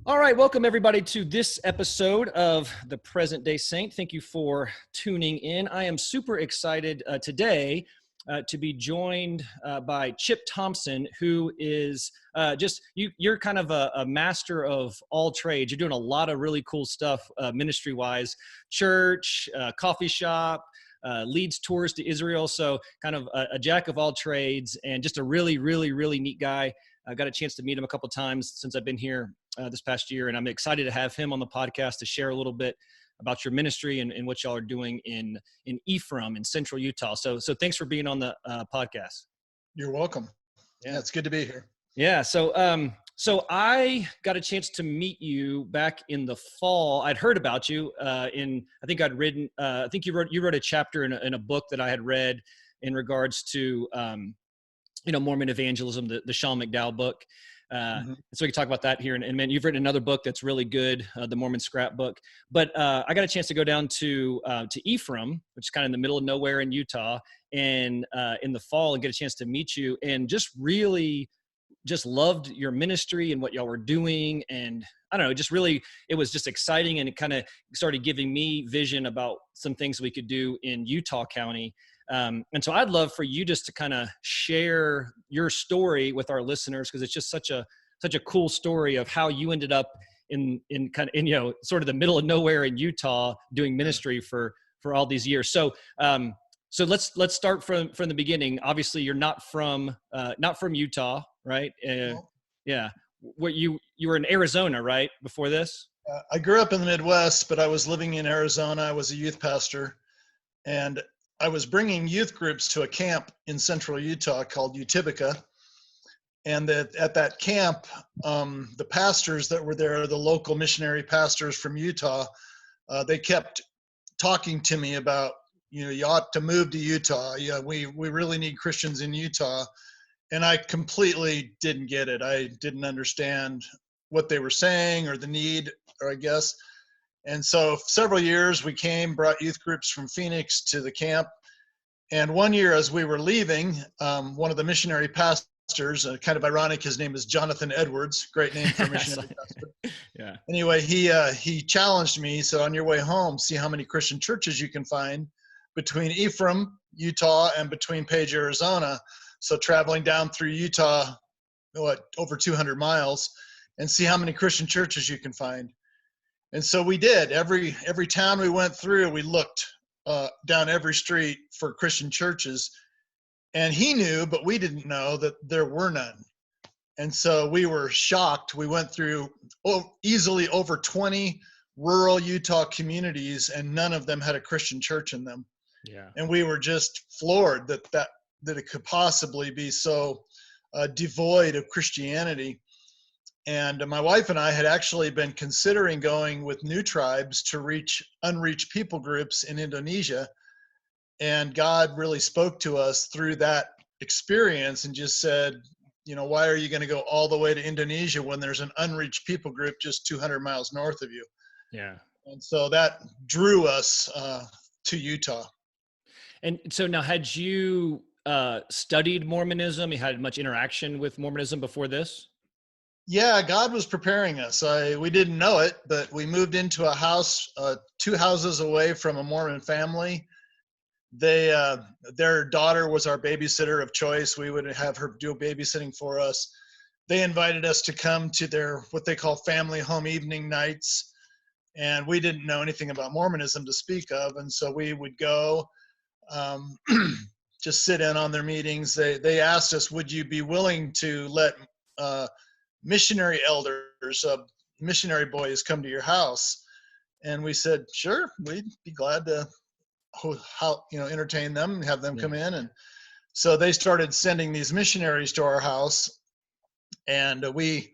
All right, welcome everybody to this episode of The Present Day Saint. Thank you for tuning in. I am super excited today to be joined by Chip Thompson, who is you're kind of a master of all trades. You're doing a lot of really cool stuff ministry-wise, church, coffee shop, leads tours to Israel. So kind of a jack of all trades and just a really, really, really neat guy. I got a chance to meet him a couple times since I've been here this past year, and I'm excited to have him on the podcast to share a little bit about your ministry and what y'all are doing in Ephraim in central Utah. So thanks for being on the podcast. You're welcome. Yeah, it's good to be here. Yeah. So I got a chance to meet you back in the fall. I'd heard about you I think you wrote a chapter in a book that I had read in regards to Mormon evangelism, the Sean McDowell book. So we can talk about that here in a minute. You've written another book that's really good, the Mormon Scrapbook. But I got a chance to go down to Ephraim, which is kind of in the middle of nowhere in Utah, and in the fall, and get a chance to meet you, and just really just loved your ministry and what y'all were doing. And I don't know, just really, it was just exciting, and it kind of started giving me vision about some things we could do in Utah County. And so I'd love for you just to kind of share your story with our listeners, because it's just such a cool story of how you ended up in sort of the middle of nowhere in Utah doing ministry for all these years. So let's start from the beginning. Obviously, you're not from Utah, right? Yeah. What you were in Arizona, right? Before this? I grew up in the Midwest, but I was living in Arizona. I was a youth pastor, and I was bringing youth groups to a camp in central Utah called Utibica. And at that camp, the pastors that were there, the local missionary pastors from Utah, they kept talking to me about, you ought to move to Utah. Yeah, we really need Christians in Utah. And I completely didn't get it. I didn't understand what they were saying or the need, or I guess. And so several years we brought youth groups from Phoenix to the camp. And one year as we were leaving, one of the missionary pastors, kind of ironic, his name is Jonathan Edwards, great name for a missionary pastor. Yeah. Anyway, he challenged me. So on your way home, see how many Christian churches you can find between Ephraim, Utah, and between Page, Arizona. So traveling down through Utah, over 200 miles, and see how many Christian churches you can find. And so we did. Every town we went through, we looked down every street for Christian churches. And he knew, but we didn't know, that there were none. And so we were shocked. We went through easily over 20 rural Utah communities, and none of them had a Christian church in them. Yeah. And we were just floored that it could possibly be so devoid of Christianity. And my wife and I had actually been considering going with New Tribes to reach unreached people groups in Indonesia. And God really spoke to us through that experience and just said, why are you going to go all the way to Indonesia when there's an unreached people group just 200 miles north of you? Yeah. And so that drew us to Utah. And so now, had you studied Mormonism? You had much interaction with Mormonism before this? Yeah, God was preparing us. We didn't know it, but we moved into a house 2 houses away from a Mormon family. Their daughter was our babysitter of choice. We would have her do babysitting for us. They invited us to come to their, what they call, family home evening nights. And we didn't know anything about Mormonism to speak of. And so we would go just sit in on their meetings. They asked us, would you be willing to let missionary elders, missionary boys come to your house? And we said, sure, we'd be glad to entertain them and have them come in. And so they started sending these missionaries to our house, and we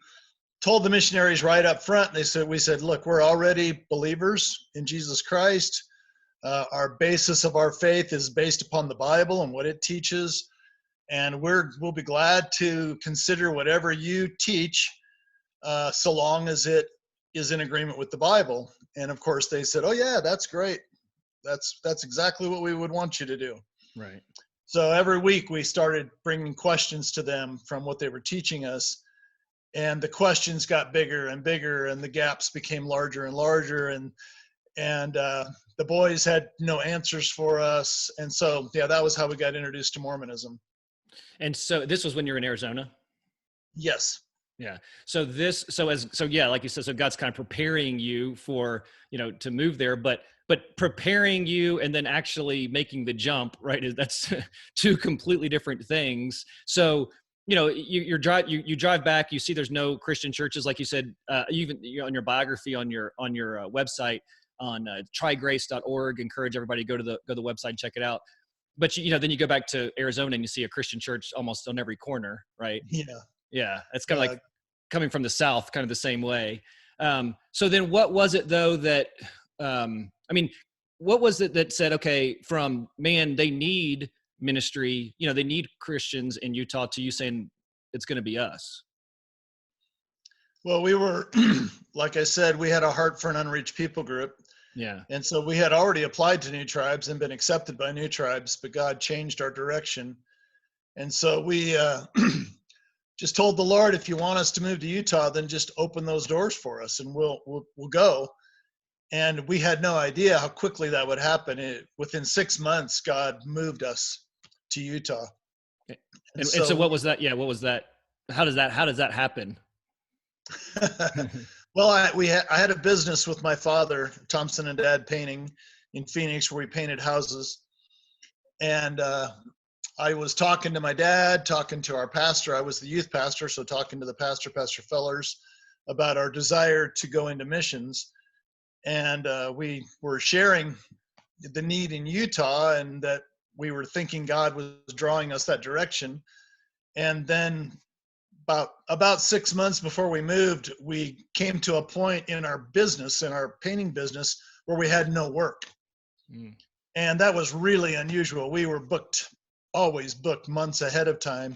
told the missionaries right up front. We said, look, we're already believers in Jesus Christ. Our basis of our faith is based upon the Bible and what it teaches, and we'll be glad to consider whatever you teach, so long as it is in agreement with the Bible. And of course they said, oh yeah, that's great. That's exactly what we would want you to do. Right. So every week we started bringing questions to them from what they were teaching us. and the questions got bigger and bigger, and the gaps became larger and larger, and the boys had no answers for us. And so, yeah, that was how we got introduced to Mormonism. And so this was when you were in Arizona? Yes. Yeah. So yeah, like you said, so God's kind of preparing you for, to move there, but preparing you and then actually making the jump, right? That's two completely different things. So, you drive back, you see there's no Christian churches, like you said, even on your biography on your website on trygrace.org. Encourage everybody to go to the website and check it out. But then you go back to Arizona and you see a Christian church almost on every corner, right? Yeah. Yeah, it's kind of like coming from the South, kind of the same way. So then what was it though that, what was it that said, okay, from man, they need ministry, they need Christians in Utah, to you saying it's going to be us? Well, we were, like I said, we had a heart for an unreached people group. Yeah. And so we had already applied to new tribes and been accepted by new tribes, but God changed our direction. And so we just told the Lord, if you want us to move to Utah, then just open those doors for us and we'll go. And we had no idea how quickly that would happen. Within 6 months, God moved us to Utah. And so what was that? Yeah. What was that? How does that happen? Well, I had a business with my father, Thompson and Dad Painting, in Phoenix, where we painted houses. And I was talking to my dad, talking to our pastor. I was the youth pastor, so talking to the pastor, Pastor Fellers, about our desire to go into missions. And we were sharing the need in Utah, and that we were thinking God was drawing us that direction. And then about 6 months before we moved, we came to a point in our business, in our painting business, where we had no work. Mm. And that was really unusual. We were always booked months ahead of time,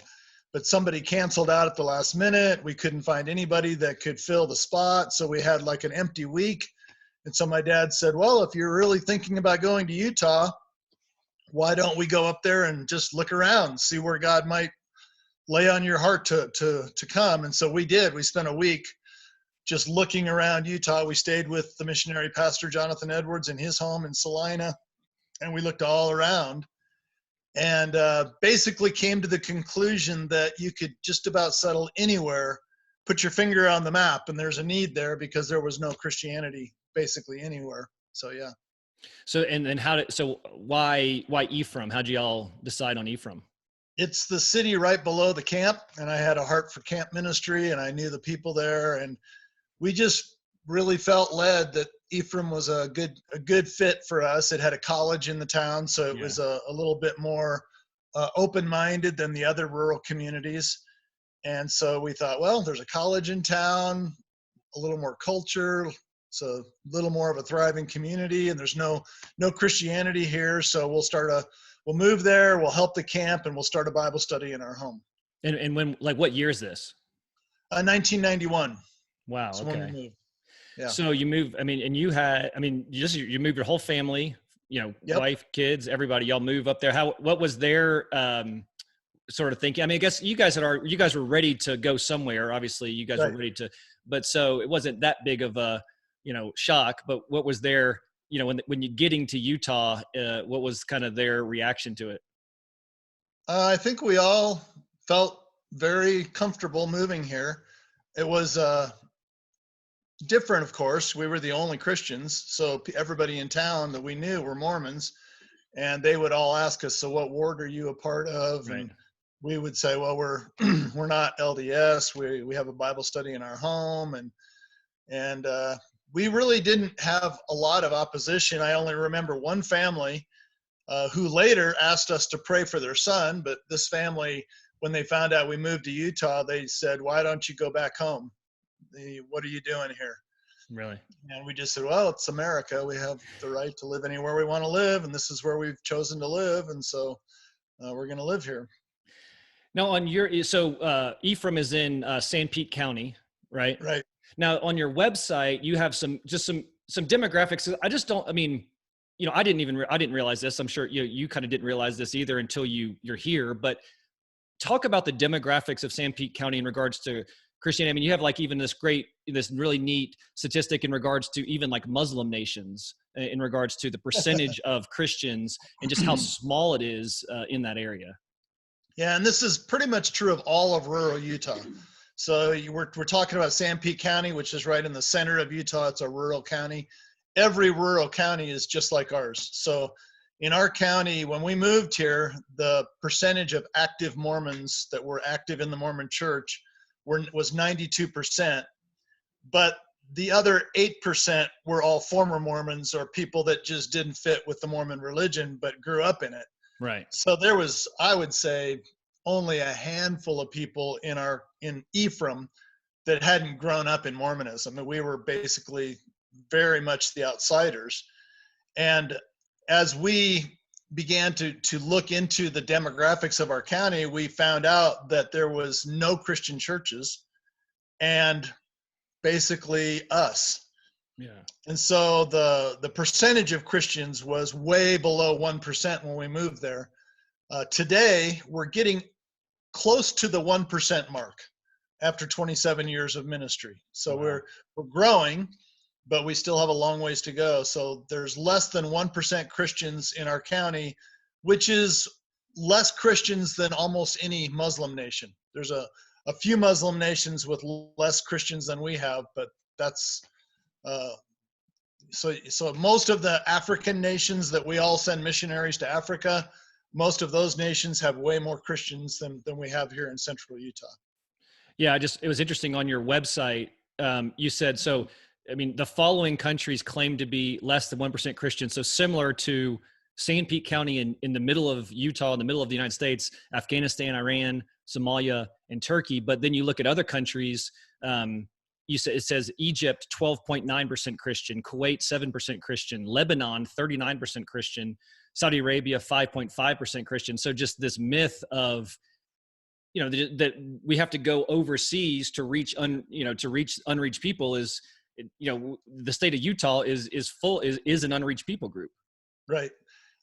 but somebody canceled out at the last minute. We couldn't find anybody that could fill the spot. So we had like an empty week. And so my dad said, well, if you're really thinking about going to Utah, why don't we go up there and just look around, see where God might lay on your heart to come. And so we did. We spent a week just looking around Utah. We stayed with the missionary pastor, Jonathan Edwards, in his home in Salina, and we looked all around and basically came to the conclusion that you could just about settle anywhere, put your finger on the map, and there's a need there, because there was no Christianity basically anywhere. So, yeah. So, and then why Ephraim? How'd you all decide on Ephraim? It's the city right below the camp, and I had a heart for camp ministry, and I knew the people there, and we just really felt led that Ephraim was a good fit for us. It had a college in the town, so it was a little bit more open-minded than the other rural communities. And so we thought, well, there's a college in town, a little more culture, it's a little more of a thriving community, and there's no Christianity here, so we'll move there, we'll help the camp, and we'll start a Bible study in our home. And when, like, what year is this? 1991. Wow. That's okay. When we moved. Yeah. So you moved, you moved your whole family, yep. Wife, kids, everybody, y'all move up there. What was their sort of thinking? I guess you guys were ready to go somewhere. Obviously you guys were ready to, but so it wasn't that big of a, shock, but what was their, when you getting to Utah, what was kind of their reaction to it? I think we all felt very comfortable moving here. It was different, of course. We were the only Christians, so everybody in town that we knew were Mormons, and they would all ask us, so what ward are you a part of? Right. And we would say, well, we're not LDS. We have a Bible study in our home, and we really didn't have a lot of opposition. I only remember one family who later asked us to pray for their son, but this family, when they found out we moved to Utah, they said, why don't you go back home? What are you doing here? Really? And we just said, well, it's America. We have the right to live anywhere we want to live, and this is where we've chosen to live, and so we're going to live here. Now, Ephraim is in Sanpete County, right? Right. Now, on your website, you have some demographics. I just don't. I didn't realize this. I'm sure you kind of didn't realize this either until you're here. But talk about the demographics of Sanpete County in regards to Christianity. I mean, you have like even this really neat statistic in regards to even like Muslim nations, in regards to the percentage of Christians and just how small it is in that area. Yeah, and this is pretty much true of all of rural Utah. So we're talking about Sanpete County, which is right in the center of Utah. It's a rural county. Every rural county is just like ours. So in our county, when we moved here, the percentage of active Mormons that were active in the Mormon church was 92%. But the other 8% were all former Mormons or people that just didn't fit with the Mormon religion but grew up in it. Right. So there was, I would say, only a handful of people in Ephraim that hadn't grown up in Mormonism. And we were basically very much the outsiders. And as we began to look into the demographics of our county, we found out that there was no Christian churches and basically us. Yeah. And so the percentage of Christians was way below 1% when we moved there. Today, we're getting close to the 1% mark after 27 years of ministry. So wow. We're growing, but we still have a long ways to go. So there's less than 1% Christians in our county, which is less Christians than almost any Muslim nation. There's a few Muslim nations with less Christians than we have, but that's so most of the African nations that we all send missionaries to Africa, most of those nations have way more Christians than we have here in central Utah. Yeah, it was interesting on your website. You said, so, I mean, the following countries claim to be less than 1% Christian. So similar to Sanpete County in the middle of Utah, in the middle of the United States, Afghanistan, Iran, Somalia, and Turkey. But then you look at other countries, it says Egypt, 12.9% Christian, Kuwait, 7% Christian, Lebanon, 39% Christian, Saudi Arabia, 5.5% Christian. So just this myth of, that we have to go overseas to reach unreached people is, the state of Utah is an unreached people group. Right.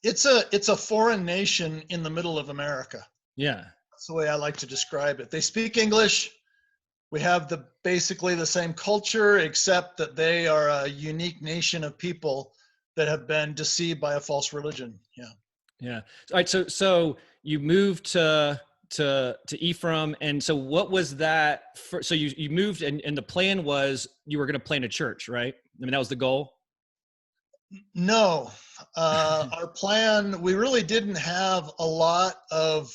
It's a foreign nation in the middle of America. Yeah. That's the way I like to describe it. They speak English. We have basically the same culture, except that they are a unique nation of people that have been deceived by a false religion. Yeah. Yeah. All right. So you moved to Ephraim. And so what was that so you moved and the plan was you were going to plant a church, right? I mean, that was the goal. No, our plan, we really didn't have a lot of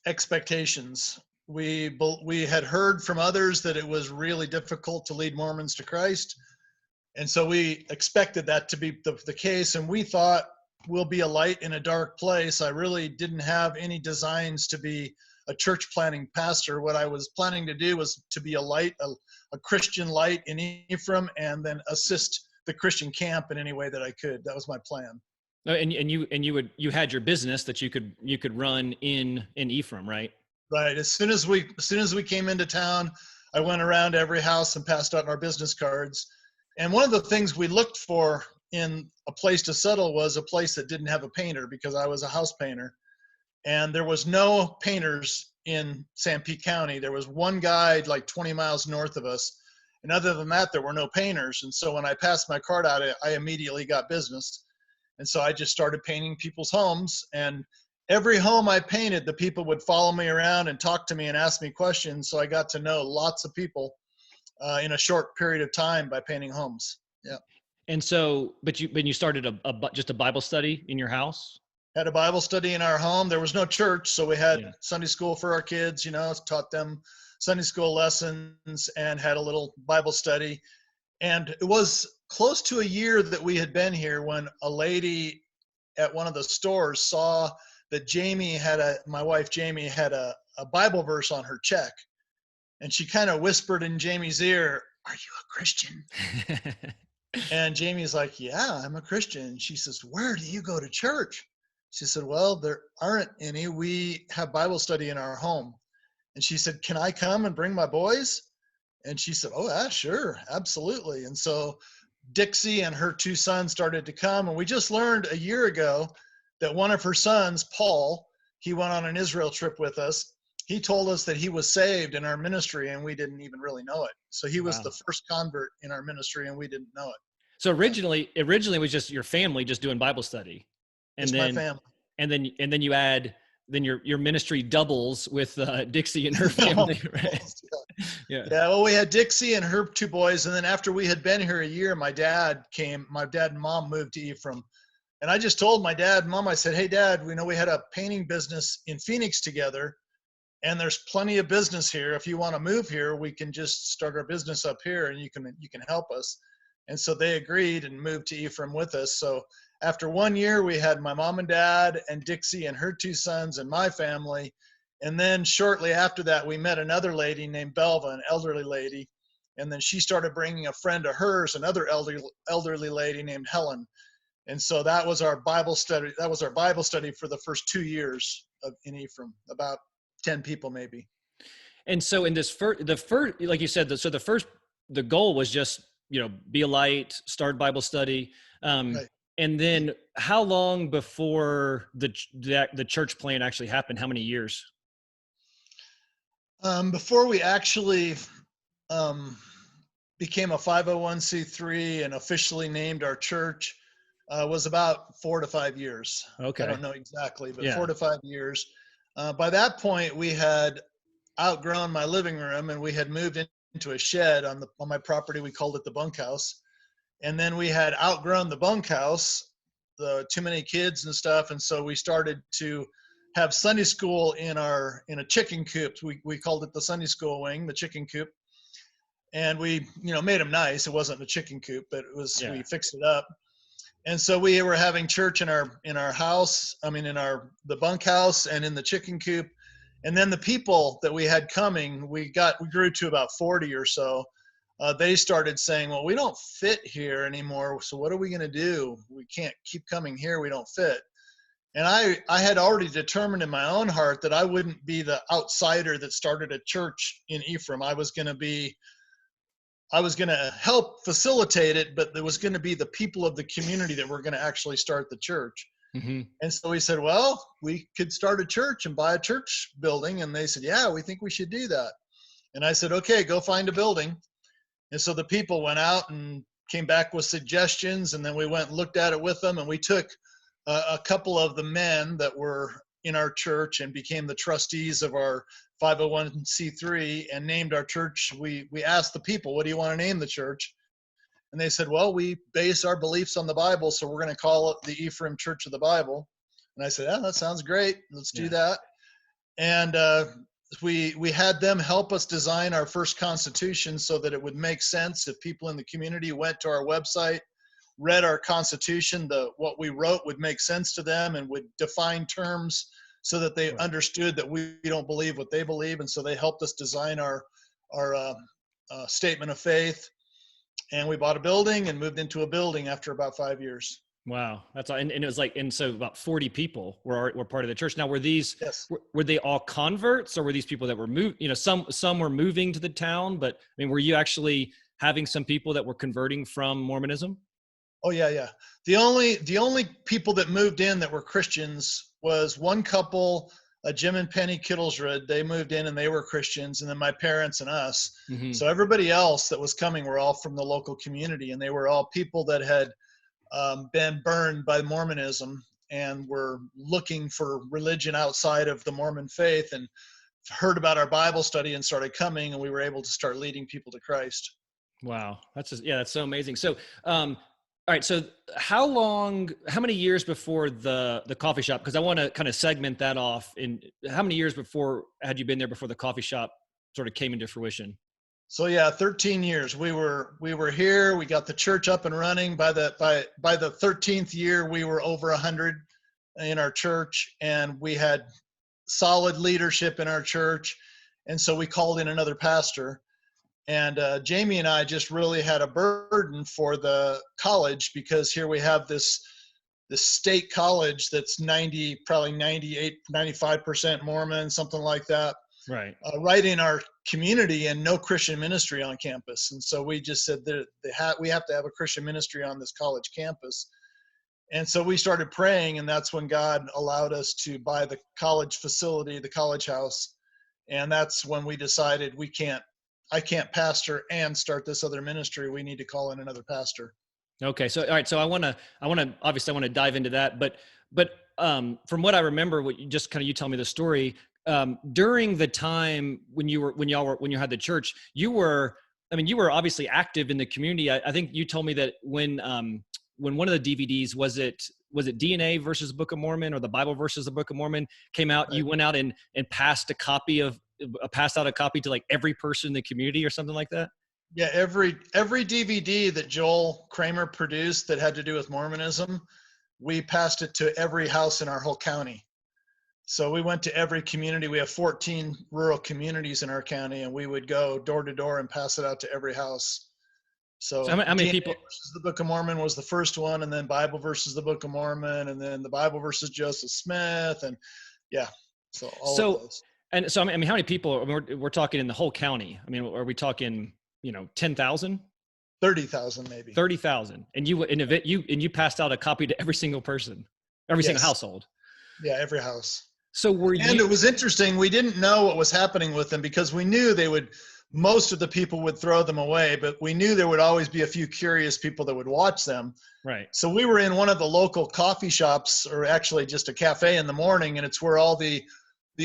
expectations. We had heard from others that it was really difficult to lead Mormons to Christ. And so we expected that to be the case. And we thought we'll be a light in a dark place. I really didn't have any designs to be a church planting pastor. What I was planning to do was to be a light, a Christian light in Ephraim, and then assist the Christian camp in any way that I could. That was my plan. And you had your business that you could run in Ephraim, right? Right. As soon as we came into town, I went around every house and passed out our business cards. And one of the things we looked for in a place to settle was a place that didn't have a painter, because I was a house painter. And there was no painters in Sanpete County. There was one guy like 20 miles north of us. And other than that, there were no painters. And so when I passed my card out, I immediately got business. And so I just started painting people's homes. And every home I painted, the people would follow me around and talk to me and ask me questions. So I got to know lots of people in a short period of time by painting homes. Yeah. And so, but you started just a Bible study in your house? Had a Bible study in our home. There was no church, so we had Sunday school for our kids, taught them Sunday school lessons and had a little Bible study. And it was close to a year that we had been here when a lady at one of the stores saw that my wife Jamie had a Bible verse on her check. And she kind of whispered in Jamie's ear, "Are you a Christian?" And Jamie's like, "Yeah, I'm a Christian." She says, "Where do you go to church?" She said, "Well, there aren't any. We have Bible study in our home." And she said, "Can I come and bring my boys?" And she said, "Oh, yeah, sure, absolutely." And so Dixie and her two sons started to come. And we just learned a year ago that one of her sons, Paul, he went on an Israel trip with us. he told us that he was saved in our ministry and we didn't even really know it. So he was Wow. the first convert in our ministry and we didn't know it. So Yeah, originally it was just your family just doing Bible study. And just my then family. and then you add, then your ministry doubles with Dixie and her family, right? Yeah. Yeah, well, we had Dixie and her two boys, and then after we had been here a year, my dad came. My dad and mom moved to Ephraim, and I just told my dad and mom, I said, "Hey, Dad, we know we had a painting business in Phoenix together, and there's plenty of business here. If you want to move here, we can just start our business up here, and you can help us." And so they agreed and moved to Ephraim with us. So after 1 year, we had my mom and dad and Dixie and her two sons and my family. And then shortly after that, we met another lady named Belva, an elderly lady. And then she started bringing a friend of hers, another elderly lady named Helen. And so that was our Bible study. That was our Bible study for the first 2 years in Ephraim, about 10 people maybe. And so in this first, like you said, the goal was just, be a light, start Bible study. Right. And then how long before the church plan actually happened? How many years? Before we actually became a 501c3 and officially named our church, was about 4 to 5 years. I Okay. don't know exactly, but Yeah. 4 to 5 years. By that point, we had outgrown my living room and we had moved into a shed on my property. We called it the bunkhouse. And then we had outgrown the bunkhouse, too many kids and stuff. And so we started to have Sunday school in a chicken coop. We called it the Sunday school wing, the chicken coop. And we, made them nice. It wasn't a chicken coop, but it was, Yeah. we fixed it up. And so we were having church in our house. I mean, in the bunkhouse and in the chicken coop. And then the people that we had coming, we grew to about 40 or so. They started saying, well, we don't fit here anymore. So what are we going to do? We can't keep coming here. We don't fit. And I had already determined in my own heart that I wouldn't be the outsider that started a church in Ephraim. I was going to help facilitate it, but there was going to be the people of the community that were going to actually start the church. Mm-hmm. And so we said, well, we could start a church and buy a church building. And they said, yeah, we think we should do that. And I said, okay, go find a building. And so the people went out and came back with suggestions. And then we went and looked at it with them. And we took a couple of the men that were in our church and became the trustees of our 501c3 and named our church. We asked the people, what do you want to name the church? And they said, well, we base our beliefs on the Bible, so we're going to call it the Ephraim Church of the Bible. And I said, yeah, that sounds great. Let's do that. And we had them help us design our first constitution so that it would make sense if people in the community went to our website, read our constitution, what we wrote would make sense to them and would define terms so that they understood that we don't believe what they believe. And so they helped us design our statement of faith. And we bought a building and moved into a building after about 5 years. Wow. That's all. And it was and so about 40 people were part of the church. Now, were Yes. were they all converts, or were these people that were some were moving to the town, but I mean, were you actually having some people that were converting from Mormonism? Oh yeah. The only people that moved in that were Christians was one couple, Jim and Penny Kittlesrud. They moved in and they were Christians, and then my parents and us. Mm-hmm. So everybody else that was coming were all from the local community, and they were all people that had been burned by Mormonism and were looking for religion outside of the Mormon faith and heard about our Bible study and started coming, and we were able to start leading people to Christ. Wow. That's so amazing. So, all right. So how many years before the coffee shop? Because I want to kind of segment that off. In how many years before had you been there before the coffee shop sort of came into fruition? So yeah, 13 years. We were here. We got the church up and running. By the 13th year, we were over 100 in our church, and we had solid leadership in our church. And so we called in another pastor. And Jamie and I just really had a burden for the college, because here we have this state college that's probably 98, 95% Mormon, something like that. Right. Right in our community, and no Christian ministry on campus. And so we just said that we have to have a Christian ministry on this college campus. And so we started praying, and that's when God allowed us to buy the college facility, the college house. And that's when we decided I can't pastor and start this other ministry. We need to call in another pastor. Okay. So, all right. So obviously I want to dive into that, but from what I remember, what you just kind of, you tell me the story, during the time when you had the church, you were obviously active in the community. I think you told me that when one of the DVDs, was it DNA versus Book of Mormon, or the Bible versus the Book of Mormon, came out, Right. you went out and passed out a copy to like every person in the community or something like that? Yeah, every DVD that Joel Kramer produced that had to do with Mormonism, we passed it to every house in our whole county. So we went to every community. We have 14 rural communities in our county, and we would go door to door and pass it out to every house. So So how many DNA people? versus the Book of Mormon was the first one, and then Bible versus the Book of Mormon, and then the Bible versus Joseph Smith, and yeah, so all of So, those. and so, I mean, how many people? I mean, we're talking in the whole county. I mean, are we talking, 10,000, 30,000 maybe. 30,000? And you passed out a copy to every single person, every single Yes. household. Yeah, every house. So were And you? it was interesting. We didn't know what was happening with them because we knew most of the people would throw them away, but we knew there would always be a few curious people that would watch them. Right. So we were in one of the local coffee shops, or actually just a cafe in the morning, and it's where all the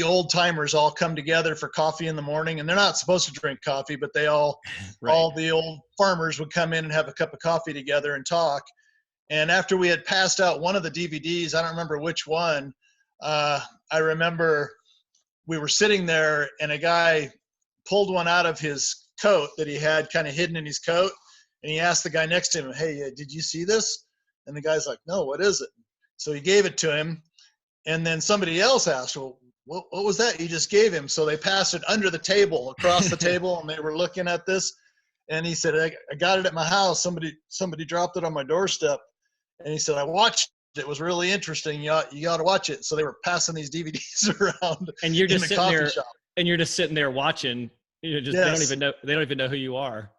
old timers all come together for coffee in the morning. And they're not supposed to drink coffee, but Right. all the old farmers would come in and have a cup of coffee together and talk. And after we had passed out one of the DVDs, I don't remember which one, I remember we were sitting there and a guy pulled one out of his coat that he had kind of hidden in his coat. And he asked the guy next to him, "Hey, did you see this?" And the guy's like, "No, what is it?" So he gave it to him. And then somebody else asked, "Well, what was that you just gave him?" So they passed it under the table, across the table, and they were looking at this. And he said, I got it at my house. Somebody dropped it on my doorstep. And he said, I watched it. It was really interesting. You ought to watch it. So they were passing these DVDs around And you're in just the sitting coffee there, shop. and you're just sitting there watching. They don't Yes, even know. They don't even know who you are.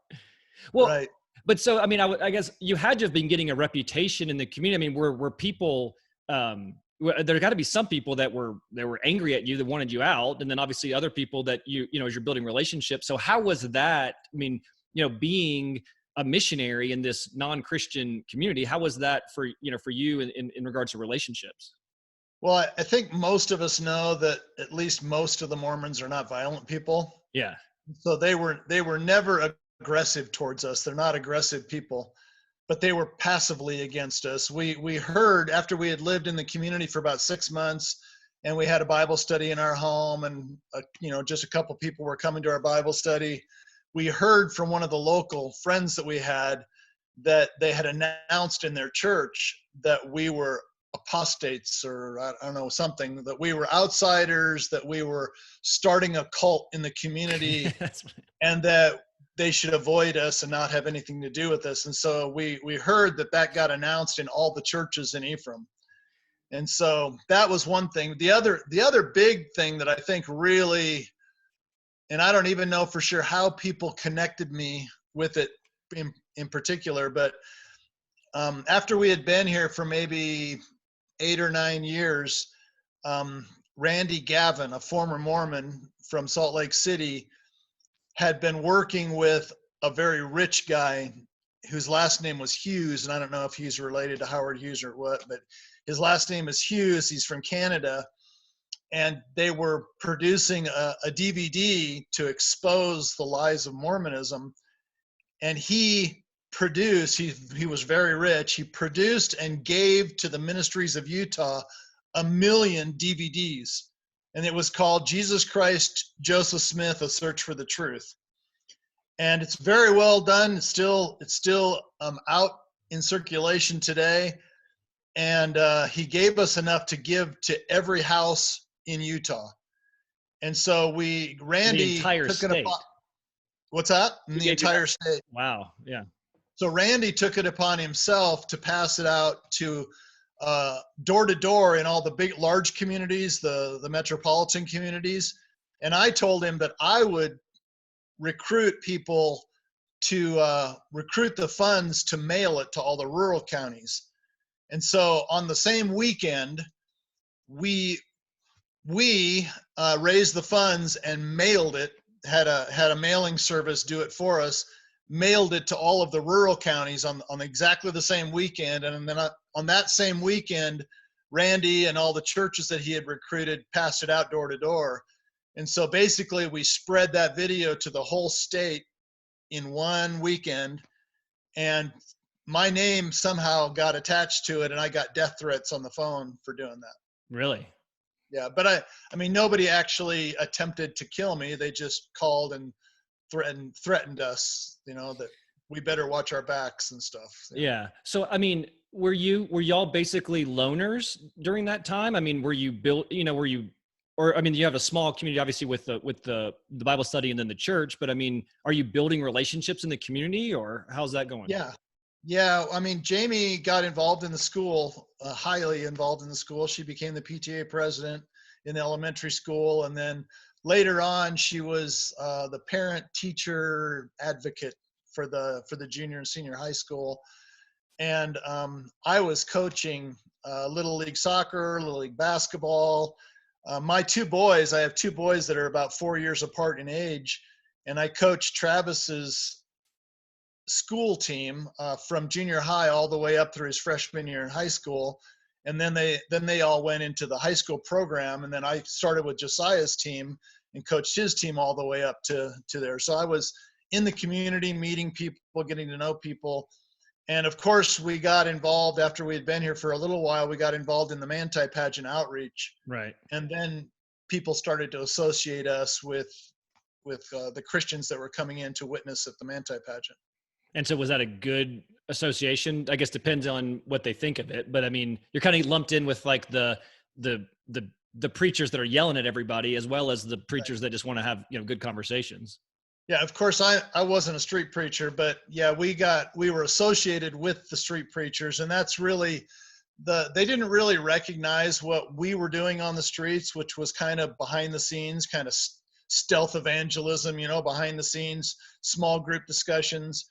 Well, right. but so, I mean, I guess you had to have been getting a reputation in the community. I mean, were people, there got to be some people that were angry at you, that wanted you out. And then obviously other people that as you're building relationships. So how was that? I mean, being a missionary in this non-Christian community, how was that for you in regards to relationships? Well, I think most of us know that at least most of the Mormons are not violent people. Yeah. So they were never aggressive towards us. They're not aggressive people, but they were passively against us. We heard after we had lived in the community for about 6 months, and we had a Bible study in our home, and just a couple people were coming to our Bible study. We heard from one of the local friends that we had that they had announced in their church that we were apostates, or I don't know, something, that we were outsiders, that we were starting a cult in the community, and that they should avoid us and not have anything to do with us. And so we heard that got announced in all the churches in Ephraim. And so that was one thing. The other big thing that I think really, and I don't even know for sure how people connected me with it in particular, but after we had been here for maybe 8 or 9 years, Randy Gavin, a former Mormon from Salt Lake City, had been working with a very rich guy whose last name was Hughes. And I don't know if he's related to Howard Hughes or what, but his last name is Hughes. He's from Canada. And they were producing a DVD to expose the lies of Mormonism. And he was very rich. He produced and gave to the ministries of Utah 1 million DVDs. And it was called Jesus Christ, Joseph Smith, A Search for the Truth. And it's very well done. It's still out in circulation today. And he gave us enough to give to every house in Utah. And so Randy the entire took state. it upon. What's that? In the entire state. Wow. Yeah. So Randy took it upon himself to pass it out to door to door in all the large communities, the metropolitan communities. And I told him that I would recruit people to recruit the funds to mail it to all the rural counties. And so on the same weekend, we we raised the funds and mailed it, had a mailing service do it for us, mailed it to all of the rural counties on exactly the same weekend. And then on that same weekend, Randy and all the churches that he had recruited passed it out door to door. And so basically we spread that video to the whole state in one weekend, and my name somehow got attached to it, and I got death threats on the phone for doing that. Really? Yeah, but I mean, nobody actually attempted to kill me. They just called and threatened us, that we better watch our backs and stuff. Yeah. So, I mean, were y'all basically loners during that time? I mean, were you built, or I mean, you have a small community, obviously, with the Bible study and then the church, but I mean, are you building relationships in the community, or how's that going? Yeah. I mean, Jamie got involved in the school, highly involved in the school. She became the PTA president in elementary school. And then later on, she was the parent teacher advocate for the junior and senior high school. And I was coaching Little League soccer, Little League basketball. My two boys, I have two boys that are about 4 years apart in age. And I coached Travis's school team from junior high all the way up through his freshman year in high school. And then they all went into the high school program. And then I started with Josiah's team and coached his team all the way up to there. So I was in the community, meeting people, getting to know people. And of course, we got involved after we had been here for a little while. We got involved in the Manti pageant outreach. Right. And then people started to associate us with the Christians that were coming in to witness at the Manti pageant. And so was that a good association? I guess depends on what they think of it, but I mean, you're kind of lumped in with like the preachers that are yelling at everybody, as well as the preachers that just want to have, good conversations. Yeah, of course I wasn't a street preacher, but yeah, we were associated with the street preachers, and that's really they didn't really recognize what we were doing on the streets, which was kind of behind the scenes, kind of stealth evangelism, behind the scenes, small group discussions.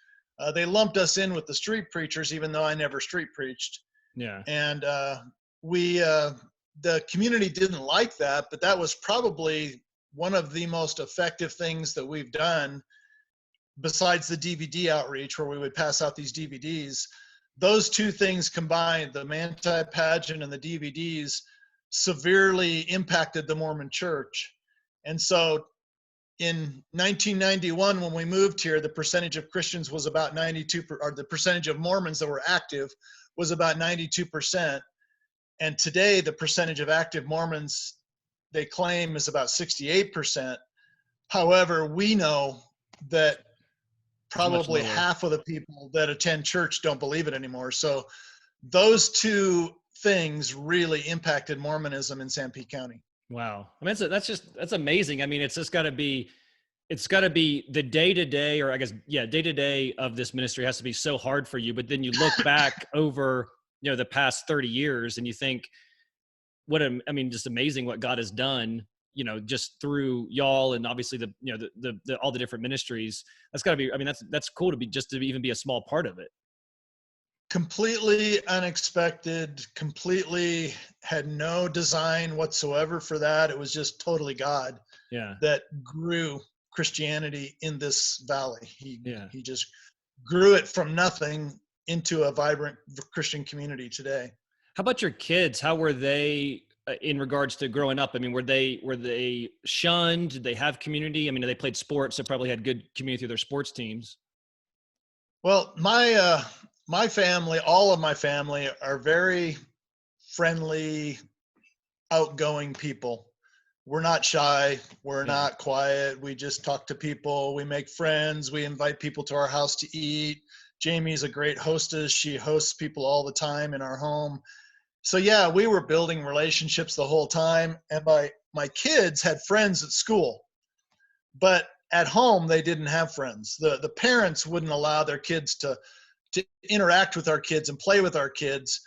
They lumped us in with the street preachers, even though I never street preached. Yeah. And the community didn't like that, but that was probably one of the most effective things that we've done, besides the DVD outreach where we would pass out these DVDs. Those two things combined, the Manti pageant and the DVDs, severely impacted the Mormon church. And so in 1991, when we moved here, the percentage of Christians was about 92%, or the percentage of Mormons that were active was about 92%. And today, the percentage of active Mormons, they claim, is about 68%. However, we know that probably half of the people that attend church don't believe it anymore. So those two things really impacted Mormonism in Sanpete County. Wow. I mean, that's amazing. I mean, it's got to be the day-to-day, or I guess, day-to-day of this ministry has to be so hard for you. But then you look back over, the past 30 years and you think, just amazing what God has done, just through y'all, and obviously the all the different ministries. That's gotta be, that's cool to even be a small part of it. Completely unexpected, completely had no design whatsoever for that. It was just totally God that grew Christianity in this valley. He just grew it from nothing into a vibrant Christian community today. How about your kids? How were they in regards to growing up? I mean, were they shunned? Did they have community? I mean, they played sports, so probably had good community through their sports teams. Well, my family, all of my family, are very friendly, outgoing people. We're not shy. We're not quiet. We just talk to people. We make friends. We invite people to our house to eat. Jamie's a great hostess. She hosts people all the time in our home. So yeah, we were building relationships the whole time. And my kids had friends at school, but at home they didn't have friends. The parents wouldn't allow their kids to interact with our kids and play with our kids.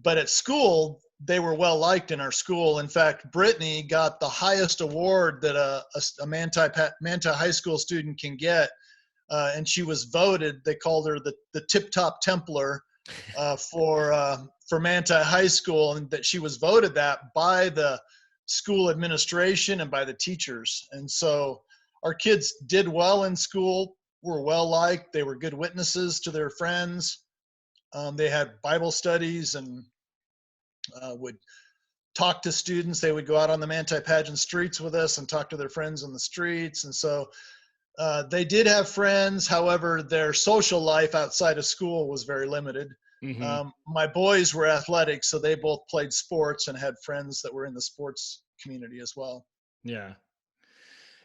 But at school, they were well liked in our school. In fact, Brittany got the highest award that a Manti high school student can get. And she was voted, they called her the tip-top Templar for Manti High School, and that she was voted that by the school administration and by the teachers. And so our kids did well in school, were well liked. They were good witnesses to their friends. They had Bible studies and would talk to students. They would go out on the Manti Pageant streets with us and talk to their friends on the streets. And so they did have friends. However, their social life outside of school was very limited. Mm-hmm. My boys were athletic, so they both played sports and had friends that were in the sports community as well. Yeah.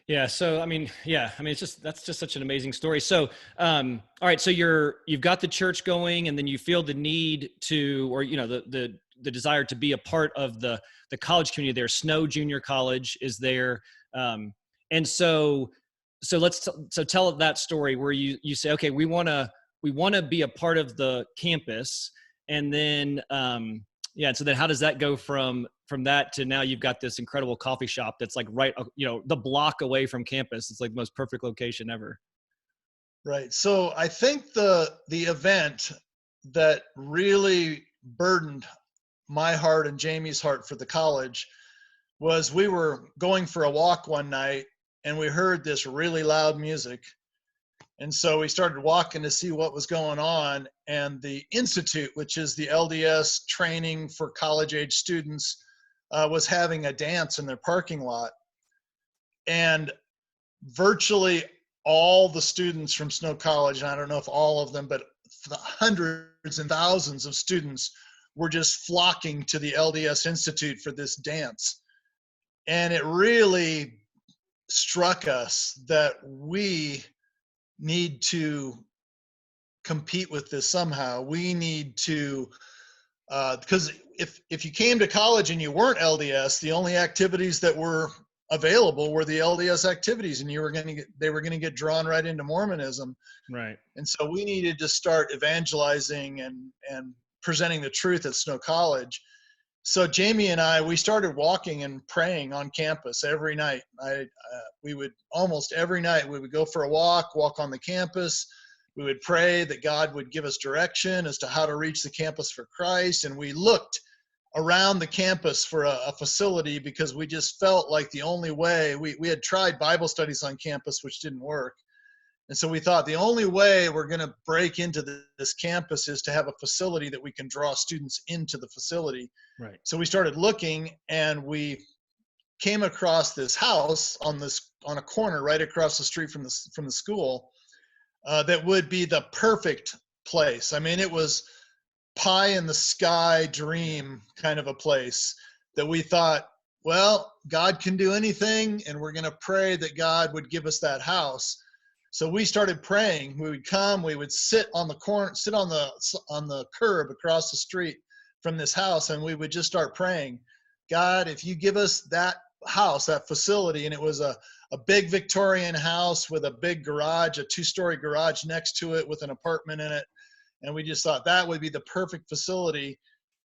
Yeah. So, I mean, that's just such an amazing story. So, all right. So you've got the church going, and then you feel the need to, or, the desire to be a part of the college community there. Snow Junior College is there. And so tell that story where you say, okay, we want to be a part of the campus. And then, so then how does that go from that to now you've got this incredible coffee shop that's like right, the block away from campus. It's like the most perfect location ever. Right. So I think the event that really burdened my heart and Jamie's heart for the college was we were going for a walk one night and we heard this really loud music. And so we started walking to see what was going on. And the Institute, which is the LDS training for college age students, was having a dance in their parking lot. And virtually all the students from Snow College, and I don't know if all of them, but hundreds and thousands of students were just flocking to the LDS Institute for this dance. And it really struck us that we need to compete with this somehow. We need to, because if you came to college and you weren't LDS, the only activities that were available were the LDS activities, and they were going to get drawn right into Mormonism. Right. And so we needed to start evangelizing and presenting the truth at Snow College. So Jamie and I, we started walking and praying on campus every night. We would almost every night, we would go for a walk on the campus. We would pray that God would give us direction as to how to reach the campus for Christ. And we looked around the campus for a facility because we just felt like the only way, we had tried Bible studies on campus, which didn't work. And so we thought the only way we're going to break into this campus is to have a facility that we can draw students into the facility. Right. So we started looking, and we came across this house on a corner right across the street from the school that would be the perfect place. I mean, it was pie in the sky dream kind of a place that we thought, well, God can do anything, and we're going to pray that God would give us that house. So we started praying. We would come, we would sit on the corner, sit on the curb across the street from this house, and we would just start praying, God, if you give us that house, that facility. And it was a big Victorian house with a big garage, a 2-story garage next to it with an apartment in it. And we just thought that would be the perfect facility.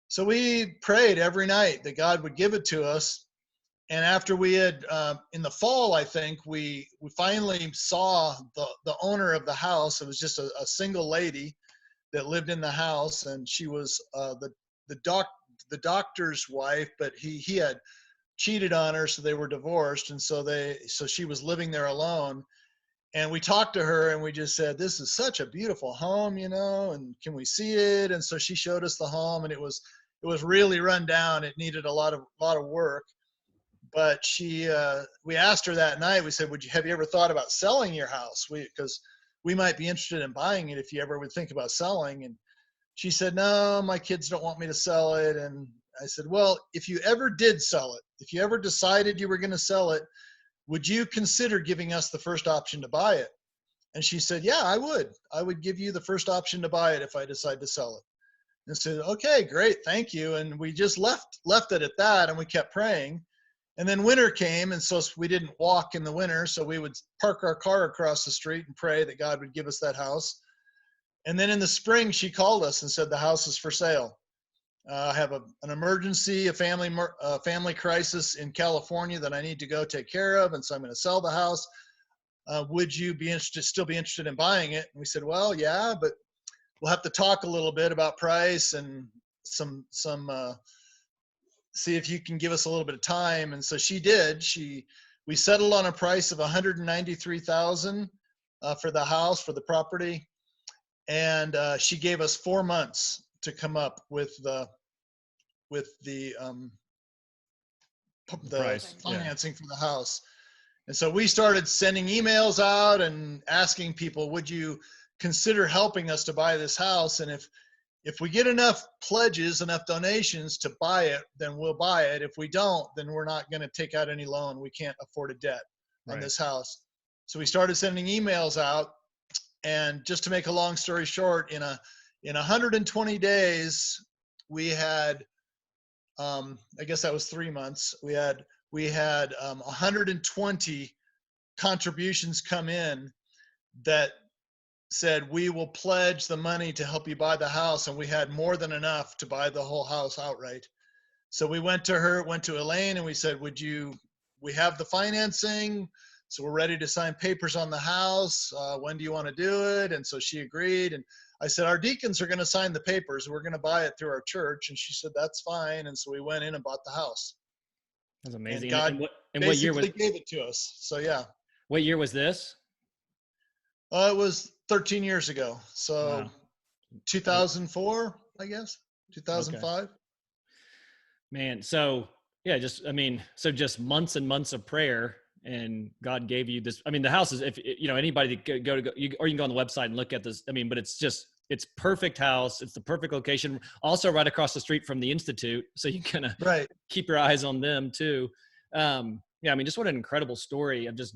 So we prayed every night that God would give it to us. And after we had, in the fall, I think, we finally saw the owner of the house. It was just a single lady that lived in the house, and she was the doctor's wife, but he had cheated on her, so they were divorced, and so she was living there alone. And we talked to her, and we just said, "This is such a beautiful home, and can we see it?" And so she showed us the home, and it was really run down. It needed a lot of work. But we asked her that night, we said, have you ever thought about selling your house? Because we might be interested in buying it if you ever would think about selling. And she said, no, my kids don't want me to sell it. And I said, well, if you ever did sell it, if you ever decided you were going to sell it, would you consider giving us the first option to buy it? And she said, yeah, I would give you the first option to buy it if I decide to sell it. And I said, okay, great, thank you. And we just left it at that, and we kept praying. And then winter came, and so we didn't walk in the winter, so we would park our car across the street and pray that God would give us that house. And then in the spring, she called us and said, the house is for sale. I have an emergency, a family crisis in California that I need to go take care of, and so I'm going to sell the house. Would you still be interested in buying it? And we said, well, yeah, but we'll have to talk a little bit about price and some see if you can give us a little bit of time. And so she did. We settled on a price of $193,000 for the house, for the property. And she gave us 4 months to come up with the price, financing for the house. And so we started sending emails out and asking people, would you consider helping us to buy this house? And if we get enough pledges, enough donations to buy it, then we'll buy it. If we don't, then we're not going to take out any loan. We can't afford a debt on this house. So we started sending emails out. And just to make a long story short, in 120 days, we had, I guess that was 3 months. We had 120 contributions come in that said, we will pledge the money to help you buy the house. And we had more than enough to buy the whole house outright. So we went to Elaine, and we said, we have the financing. So we're ready to sign papers on the house. When do you want to do it? And so she agreed. And I said, our deacons are going to sign the papers. We're going to buy it through our church. And she said, that's fine. And so we went in and bought the house. That's amazing. And God what year gave it to us. So yeah. What year was this? It was 13 years ago. So Wow. 2004, I guess, 2005. Okay. Man. So yeah, just months and months of prayer, and God gave you this. I mean, the house is, if anybody that or you can go on the website and look at this. I mean, but it's perfect house. It's the perfect location. Also right across the street from the Institute. So you kind of keep your eyes on them too. Yeah. I mean, just what an incredible story of just,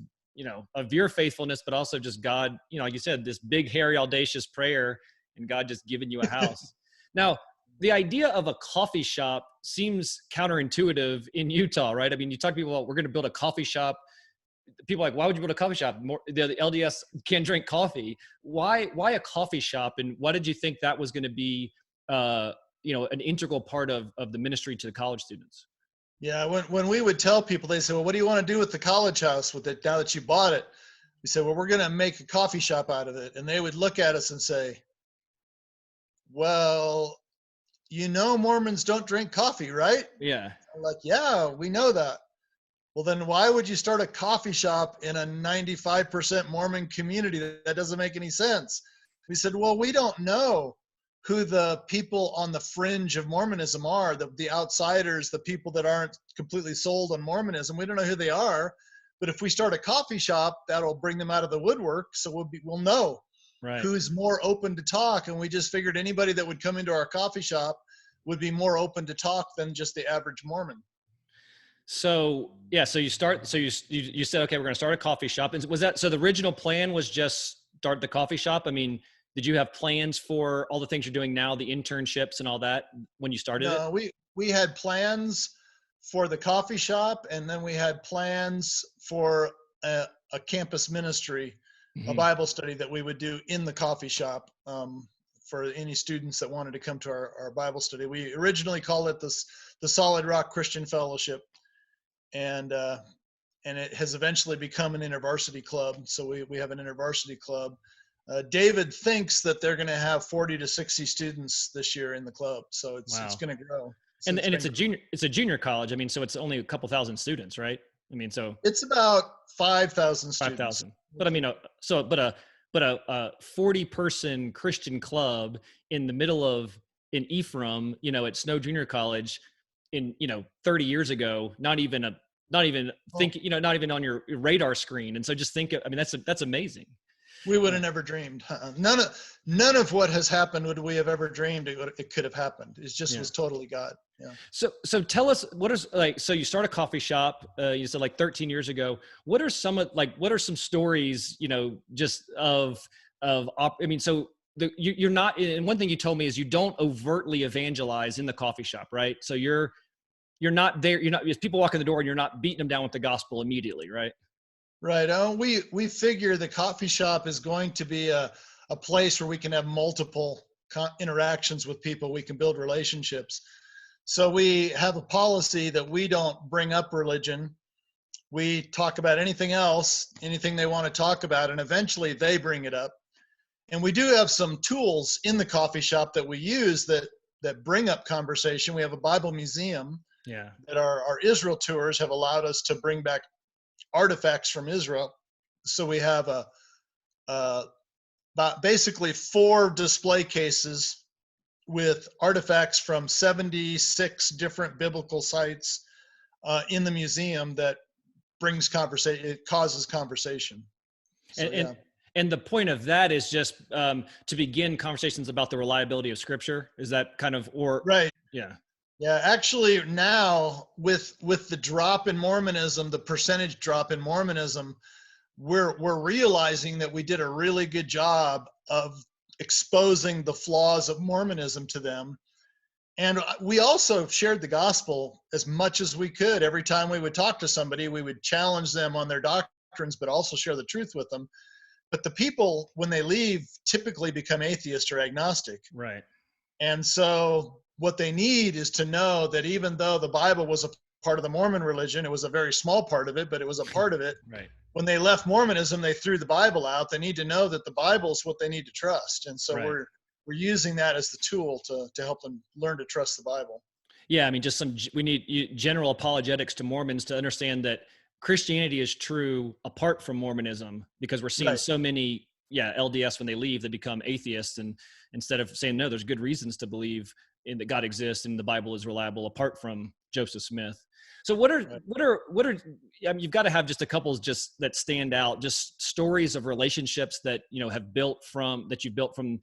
of your faithfulness, but also just God, like you said, this big, hairy, audacious prayer, and God just giving you a house. Now, the idea of a coffee shop seems counterintuitive in Utah, right? I mean, you talk to people about, we're going to build a coffee shop. People are like, why would you build a coffee shop? The LDS can't drink coffee. Why a coffee shop? And why did you think that was going to be, an integral part of the ministry to the college students? Yeah. When we would tell people, they say, well, what do you want to do with the college house with it now that you bought it? We said, well, we're going to make a coffee shop out of it. And they would look at us and say, well, Mormons don't drink coffee, right? Yeah. I'm like, yeah, we know that. Well, then why would you start a coffee shop in a 95% Mormon community? That doesn't make any sense. We said, well, we don't know who the people on the fringe of Mormonism are, the outsiders, the people that aren't completely sold on Mormonism. We don't know who they are. But if we start a coffee shop, that'll bring them out of the woodwork. So we'll know who's more open to talk. And we just figured anybody that would come into our coffee shop would be more open to talk than just the average Mormon. So yeah, so you said, okay, we're going to start a coffee shop. And was that, so the original plan was just start the coffee shop? I mean, did you have plans for all the things you're doing now, the internships and all that when you started it? No, we had plans for the coffee shop, and then we had plans for a campus ministry, a Bible study that we would do in the coffee shop for any students that wanted to come to our Bible study. We originally called it the Solid Rock Christian Fellowship, and it has eventually become an InterVarsity club. So we have an InterVarsity club. David thinks that they're going to have 40 to 60 students this year in the club. So it's going to grow. So and it's a junior college. I mean, so it's only a couple thousand students, right? I mean, so it's about 5,000 students. 5,000. But I mean, but a 40-person Christian club in the middle of in Ephraim, at Snow Junior College in 30 years ago, not even on your radar screen. And so just think, I mean, that's amazing. We would have never dreamed. None of what has happened would we have ever dreamed it could have happened. It just was totally God. Yeah. So tell us, so you start a coffee shop, you said like 13 years ago. What are some stories, just you're not, and one thing you told me is you don't overtly evangelize in the coffee shop, right? So you're not there, people walk in the door and you're not beating them down with the gospel immediately, right? Right. We figure the coffee shop is going to be a place where we can have multiple interactions with people. We can build relationships. So we have a policy that we don't bring up religion. We talk about anything else, anything they want to talk about, and eventually they bring it up. And we do have some tools in the coffee shop that we use that bring up conversation. We have a Bible museum Yeah. that our Israel tours have allowed us to bring back artifacts from Israel. So we have about basically 4 display cases with artifacts from 76 different biblical sites in the museum that brings conversation. It causes conversation. So And, yeah. and the point of that is just to begin conversations about the reliability of Scripture. Is that kind of, or Right. yeah, Yeah, actually now with the drop in Mormonism, the percentage drop in Mormonism, we're realizing that we did a really good job of exposing the flaws of Mormonism to them. And we also shared the gospel as much as we could. Every time we would talk to somebody, we would challenge them on their doctrines, but also share the truth with them. But the people, when they leave, typically become atheist or agnostic. right, And so what they need is to know that even though the Bible was a part of the Mormon religion, it was a very small part of it, but it was a part of it. right, When they left Mormonism, they threw the Bible out. They need to know that the Bible is what they need to trust. And so right. we're using that as the tool to help them learn to trust the Bible. Yeah, I mean, just we need general apologetics to Mormons to understand that Christianity is true apart from Mormonism, because we're seeing Right. so many, LDS when they leave, they become atheists, and instead of saying no, there's good reasons to believe in that God exists and the Bible is reliable apart from Joseph Smith. So Right. what are I mean, you've got to have just a couple just that stand out, just stories of relationships that have built from that you built from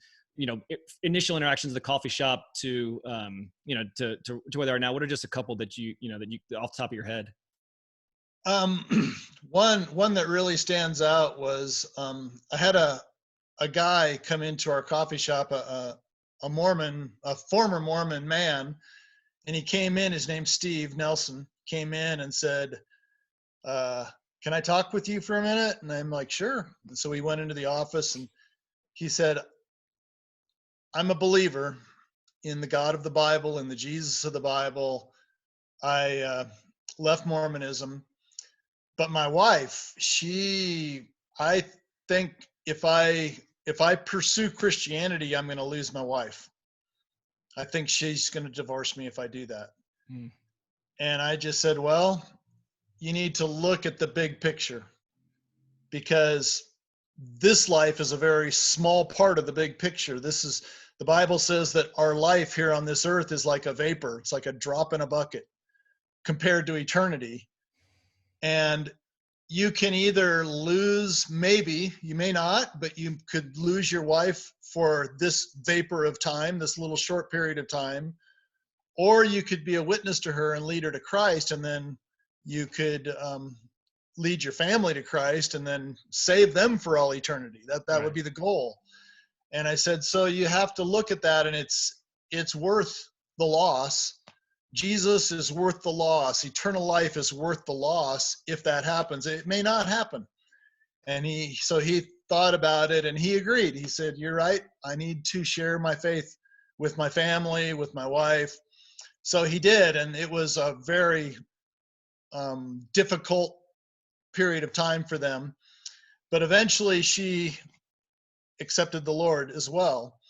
initial interactions at the coffee shop to to where they are now. What are just a couple that you off the top of your head? One that really stands out was I had a guy come into our coffee shop, a Mormon, a former Mormon man, and he came in. His name's Steve Nelson. Came in and said, "Can I talk with you for a minute?" And I'm like, "Sure." And so we went into the office, and he said, "I'm a believer in the God of the Bible, in the Jesus of the Bible. I left Mormonism, but my wife, I think if I pursue Christianity, I'm going to lose my wife. I think she's going to divorce me if I do that." Mm. And I just said, "Well, you need to look at the big picture, because this life is a very small part of the big picture. The Bible says that our life here on this earth is like a vapor. It's like a drop in a bucket compared to eternity. And you can either lose, maybe, you may not, but you could lose your wife for this vapor of time, this little short period of time, or you could be a witness to her and lead her to Christ, and then you could lead your family to Christ and then save them for all eternity. That would Right. be the goal." And I said, so you have to look at that, and it's worth the loss. Jesus is worth the loss. Eternal life is worth the loss if that happens. It may not happen. And he thought about it, and he agreed. He said, "You're right. I need to share my faith with my family, with my wife." So he did, and it was a very difficult period of time for them. But eventually she accepted the Lord as well.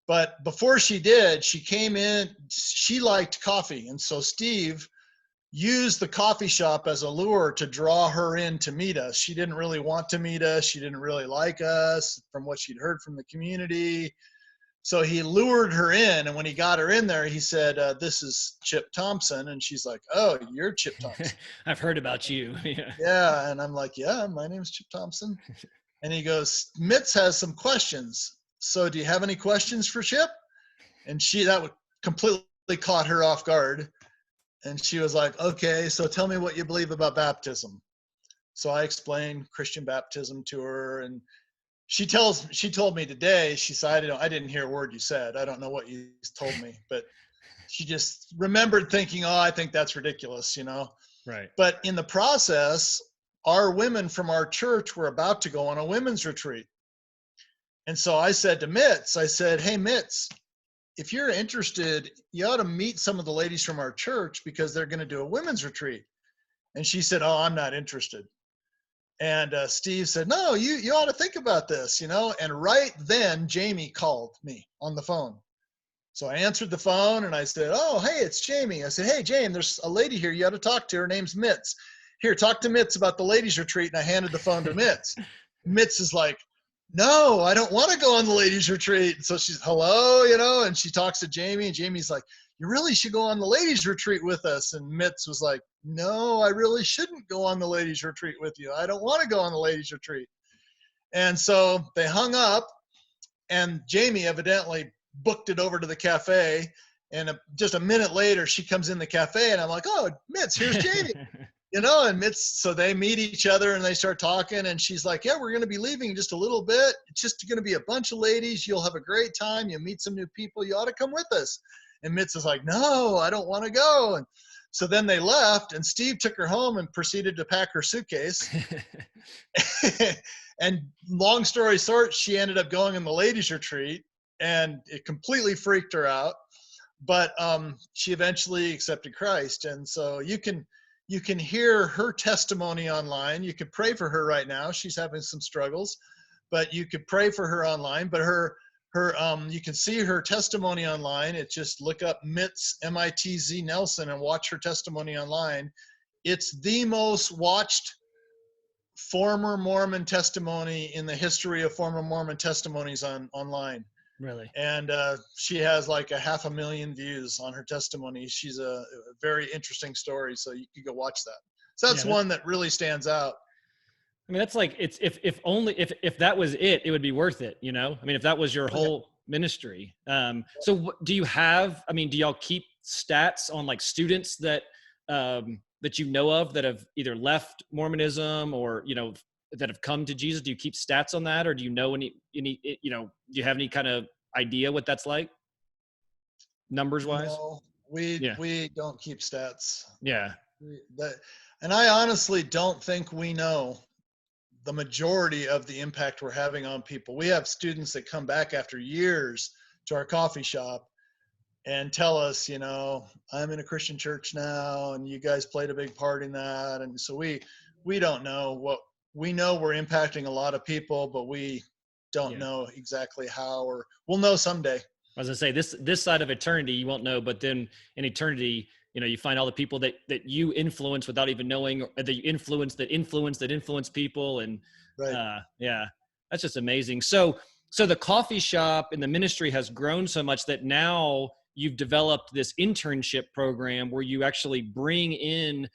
But before she did, she came in, she liked coffee. And so Steve used the coffee shop as a lure to draw her in to meet us. She didn't really want to meet us. She didn't really like us from what she'd heard from the community. So he lured her in. And when he got her in there, he said, "This is Chip Thompson." And she's like, "Oh, you're Chip Thompson." I've heard about you. Yeah. Yeah. And I'm like, "Yeah, my name's Chip Thompson." And he goes, "Mitz has some questions. So do you have any questions for Chip?" And that would completely caught her off guard. And she was like, "Okay, so tell me what you believe about baptism." So I explained Christian baptism to her, and she told me today, she said, I didn't hear a word you said. I don't know what you told me, but she just remembered thinking, "Oh, I think that's ridiculous." Right. But in the process, our women from our church were about to go on a women's retreat. And so I said to Mitz, I said, "Hey, Mitz, if you're interested, you ought to meet some of the ladies from our church because they're going to do a women's retreat." And she said, "Oh, I'm not interested." And Steve said, "No, you ought to think about this." And right then, Jamie called me on the phone. So I answered the phone and I said, "Oh, hey, it's Jamie." I said, "Hey, Jamie, there's a lady here you ought to talk to. Her name's Mitz. Here, talk to Mitz about the ladies retreat." And I handed the phone to Mitz. Mitz is like, "No, I don't want to go on the ladies retreat." And so she's, "Hello," and she talks to Jamie, and Jamie's like, "You really should go on the ladies retreat with us." And Mitz was like, "No, I really shouldn't go on the ladies retreat with you. I don't want to go on the ladies retreat." And so they hung up, and Jamie evidently booked it over to the cafe. And just a minute later, she comes in the cafe, and I'm like, "Oh, Mitz, here's Jamie." And Mitz, so they meet each other and they start talking, and she's like, "Yeah, we're going to be leaving in just a little bit. It's just going to be a bunch of ladies. You'll have a great time. You'll meet some new people. You ought to come with us." And Mitz is like, "No, I don't want to go." And so then they left, and Steve took her home and proceeded to pack her suitcase. And long story short, she ended up going in the ladies retreat, and it completely freaked her out. But she eventually accepted Christ. And so you can hear her testimony online. You could pray for her right now. She's having some struggles, but you could pray for her online. But you can see her testimony online. It's just look up Mitz, Mitz Nelson, and watch her testimony online. It's the most watched former Mormon testimony in the history of former Mormon testimonies online. Really? And she has like 500,000 views on her testimony. She's a very interesting story, so you could go watch that. So that's one that really stands out. I mean, that's like, it's if only if that was it, it would be worth it. I mean, if that was your whole ministry. So do you have? I mean, do y'all keep stats on like students that that you know of that have either left Mormonism or that have come to Jesus? Do you keep stats on that, or do you know any do you have any kind of idea what that's like, numbers wise? No, we don't keep stats. Yeah. And I honestly don't think we know the majority of the impact we're having on people. We have students that come back after years to our coffee shop and tell us, "I'm in a Christian church now, and you guys played a big part in that." And so we don't know what we know. We're impacting a lot of people, but we don't know exactly how, or we'll know someday. I was gonna say, this side of eternity you won't know, but then in eternity, you find all the people that you influence without even knowing, or that you influence people, and Right. that's just amazing. So the coffee shop and the ministry has grown so much that now you've developed this internship program where you actually bring in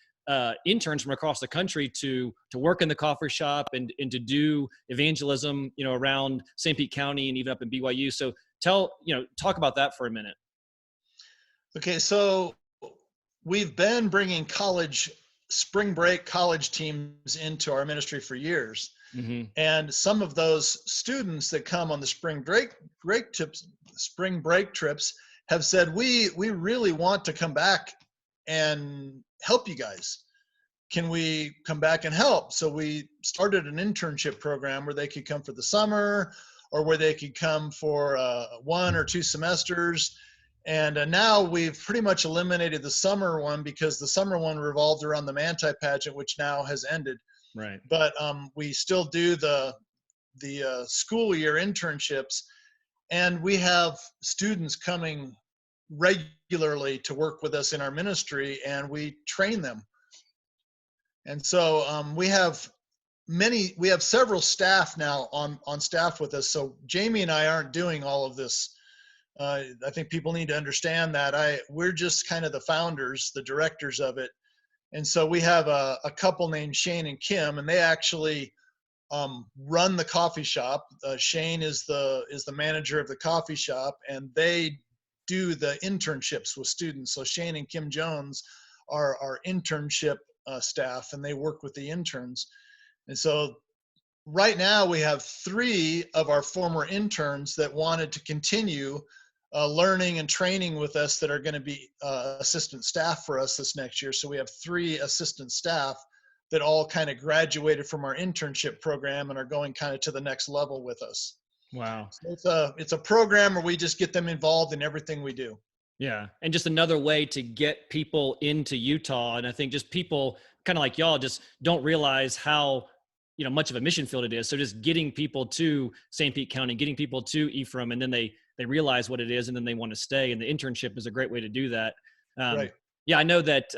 interns from across the country to work in the coffee shop and to do evangelism, around St. Pete County and even up in BYU. So talk about that for a minute. Okay, so we've been bringing spring break college teams into our ministry for years. Mm-hmm. And some of those students that come on the spring break trips have said, we really want to come back and help you guys. Can we come back and help? So we started an internship program where they could come for the summer, or where they could come for 1 or 2 semesters. And now we've pretty much eliminated the summer one, because the summer one revolved around the Manti pageant, which now has ended. Right. But we still do the school year internships, and we have students coming regularly to work with us in our ministry, and we train them. And so we have several staff now on staff with us. So Jamie and I aren't doing all of this. I think people need to understand that we're just kind of the founders, the directors of it. And so we have a couple named Shane and Kim, and they actually run the coffee shop. Shane is the manager of the coffee shop, and they do the internships with students. So Shane and Kim Jones are our internship staff, and they work with the interns. And so right now we have 3 of our former interns that wanted to continue learning and training with us that are going to be assistant staff for us this next year. So we have 3 assistant staff that all kind of graduated from our internship program and are going kind of to the next level with us. Wow. So it's a program where we just get them involved in everything we do. Yeah. And just another way to get people into Utah. And I think just people kind of like y'all just don't realize how much of a mission field it is. So just getting people to St. Pete County, getting people to Ephraim, and then they realize what it is, and then they want to stay. And the internship is a great way to do that. Right. Yeah, I know that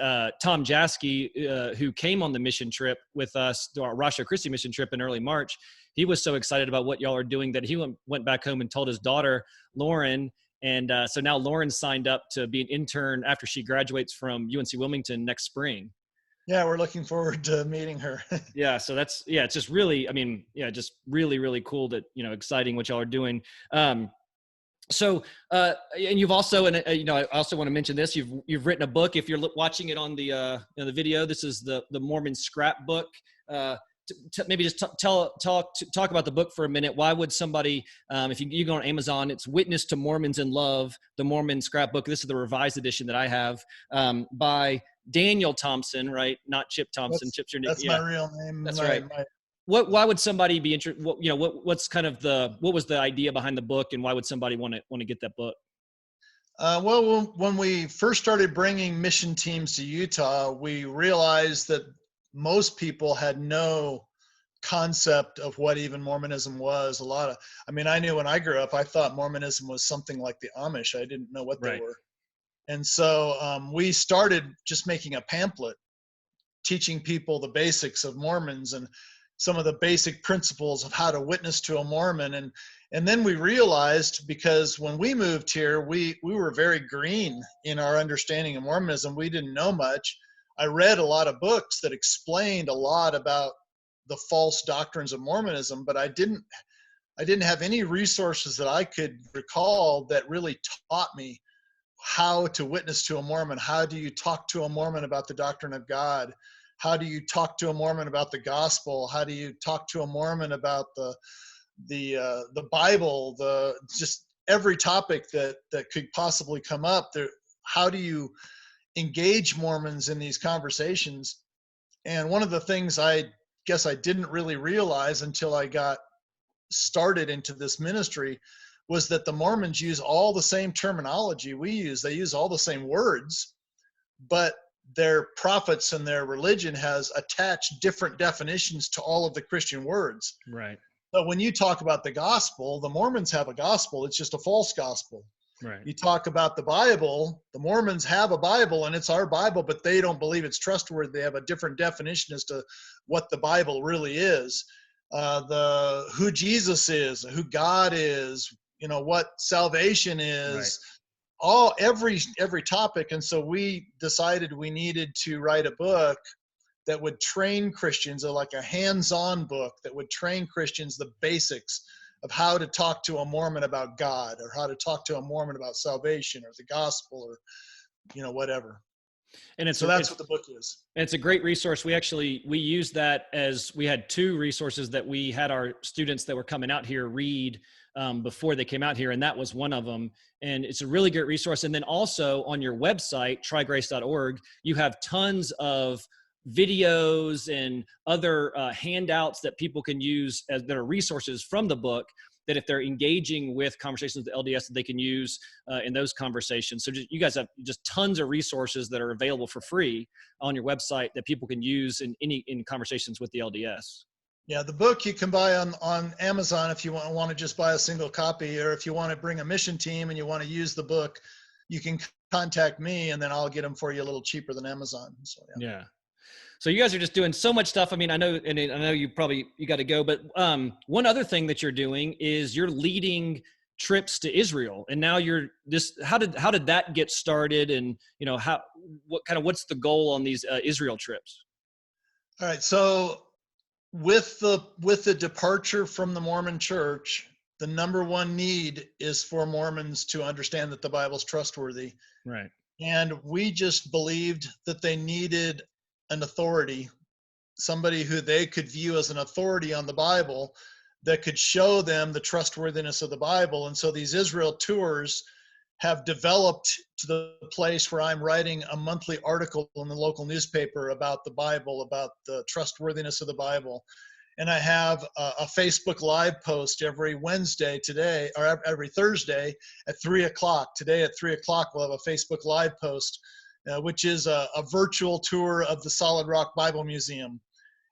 Tom Jaskey, who came on the mission trip with us, our Ratio Christi mission trip in early March, he was so excited about what y'all are doing that he went back home and told his daughter, Lauren. And so now Lauren signed up to be an intern after she graduates from UNC Wilmington next spring. Yeah, we're looking forward to meeting her. Yeah, so it's just really, just really, really cool that, exciting what y'all are doing. So, and you've also, and I also want to mention this. You've written a book. If you're watching it on the the video, this is the Mormon scrapbook. Maybe just talk about the book for a minute. Why would somebody, if you go on Amazon, it's Witness to Mormons in Love, the Mormon scrapbook. This is the revised edition that I have by Daniel Thompson, right? Not Chip Thompson. Chip's your name. That's my real name. That's right. Why would somebody be interested? What's kind of what was the idea behind the book, and why would somebody want to get that book? Well, when we first started bringing mission teams to Utah, we realized that most people had no concept of what even Mormonism was. I knew when I grew up, I thought Mormonism was something like the Amish. I didn't know what they were. And so we started just making a pamphlet teaching people the basics of Mormons and some of the basic principles of how to witness to a Mormon. And then we realized, because when we moved here, we were very green in our understanding of Mormonism. We didn't know much. I read a lot of books that explained a lot about the false doctrines of Mormonism, but I didn't have any resources that I could recall that really taught me how to witness to a Mormon. How do you talk to a Mormon about the doctrine of God? How do you talk to a Mormon about the gospel? How do you talk to a Mormon about the Bible? Just every topic that could possibly come up there. How do you engage Mormons in these conversations? And one of the things I guess I didn't really realize until I got started into this ministry was that the Mormons use all the same terminology we use. They use all the same words, but their prophets and their religion has attached different definitions to all of the Christian words. Right. But when you talk about the gospel, the Mormons have a gospel. It's just a false gospel. Right. You talk about the Bible, the Mormons have a Bible and it's our Bible, but they don't believe it's trustworthy. They have a different definition as to what the Bible really is. Who Jesus is, who God is, what salvation is, every topic. And so we decided we needed to write a book that would train Christians, like a hands-on book that would train Christians the basics of how to talk to a Mormon about God, or how to talk to a Mormon about salvation or the gospel, or whatever. And that's what the book is. And it's a great resource. We used that as we had two resources that we had our students that were coming out here read before they came out here, and that was one of them. And it's a really great resource. And then also on your website, trygrace.org, you have tons of videos and other handouts that people can use as that are resources from the book, that if they're engaging with conversations with the LDS, that they can use in those conversations. So you guys have just tons of resources that are available for free on your website that people can use in conversations with the LDS. Yeah, the book you can buy on Amazon if you want to just buy a single copy, or if you want to bring a mission team and you want to use the book, you can contact me and then I'll get them for you a little cheaper than Amazon. So yeah. So you guys are just doing so much stuff. I mean, I know you got to go, but one other thing that you're doing is you're leading trips to Israel, and now how did that get started? And what's the goal on these Israel trips? All right. So with the departure from the Mormon Church, the number one need is for Mormons to understand that the Bible's trustworthy. Right. And we just believed that they needed an authority, somebody who they could view as an authority on the Bible that could show them the trustworthiness of the Bible. And so these Israel tours have developed to the place where I'm writing a monthly article in the local newspaper about the Bible, about the trustworthiness of the Bible. And I have a Facebook Live post every Wednesday today, or every Thursday at 3:00. Today at 3:00, we'll have a Facebook Live post, which is a virtual tour of the Solid Rock Bible Museum.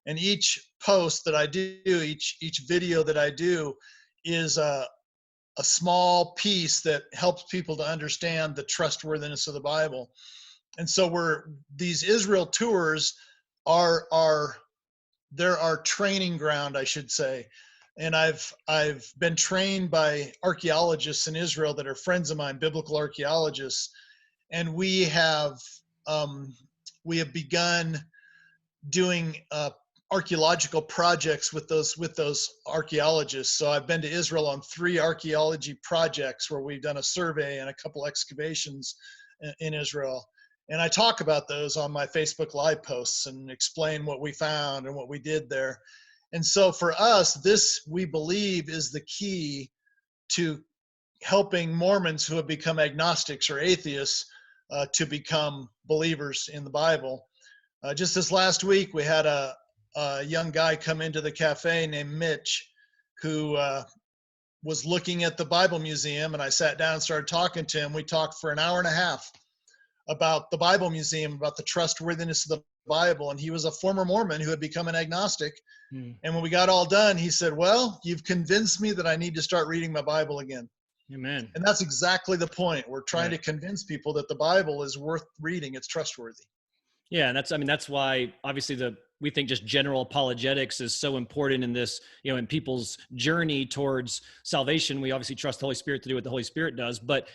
And each post that I do, each video that I do is a small piece that helps people to understand the trustworthiness of the Bible. And so these Israel tours are they're our training ground, I should say. And I've been trained by archaeologists in Israel that are friends of mine, biblical archaeologists, and we have begun doing archaeological projects with those archaeologists. So I've been to Israel on 3 archaeology projects where we've done a survey and a couple excavations in Israel. And I talk about those on my Facebook Live posts and explain what we found and what we did there. And so for us, this, we believe, is the key to helping Mormons who have become agnostics or atheists to become believers in the Bible. Just this last week, we had a young guy come into the cafe named Mitch, who was looking at the Bible Museum, and I sat down and started talking to him. We talked for an hour and a half about the Bible Museum, about the trustworthiness of the Bible, and he was a former Mormon who had become an agnostic. And when we got all done, he said, "Well, you've convinced me that I need to start reading my Bible again." Amen. And that's exactly the point. We're trying to convince people that the Bible is worth reading. It's trustworthy. Yeah, and that's why obviously we think just general apologetics is so important in this, in people's journey towards salvation. We obviously trust the Holy Spirit to do what the Holy Spirit does, but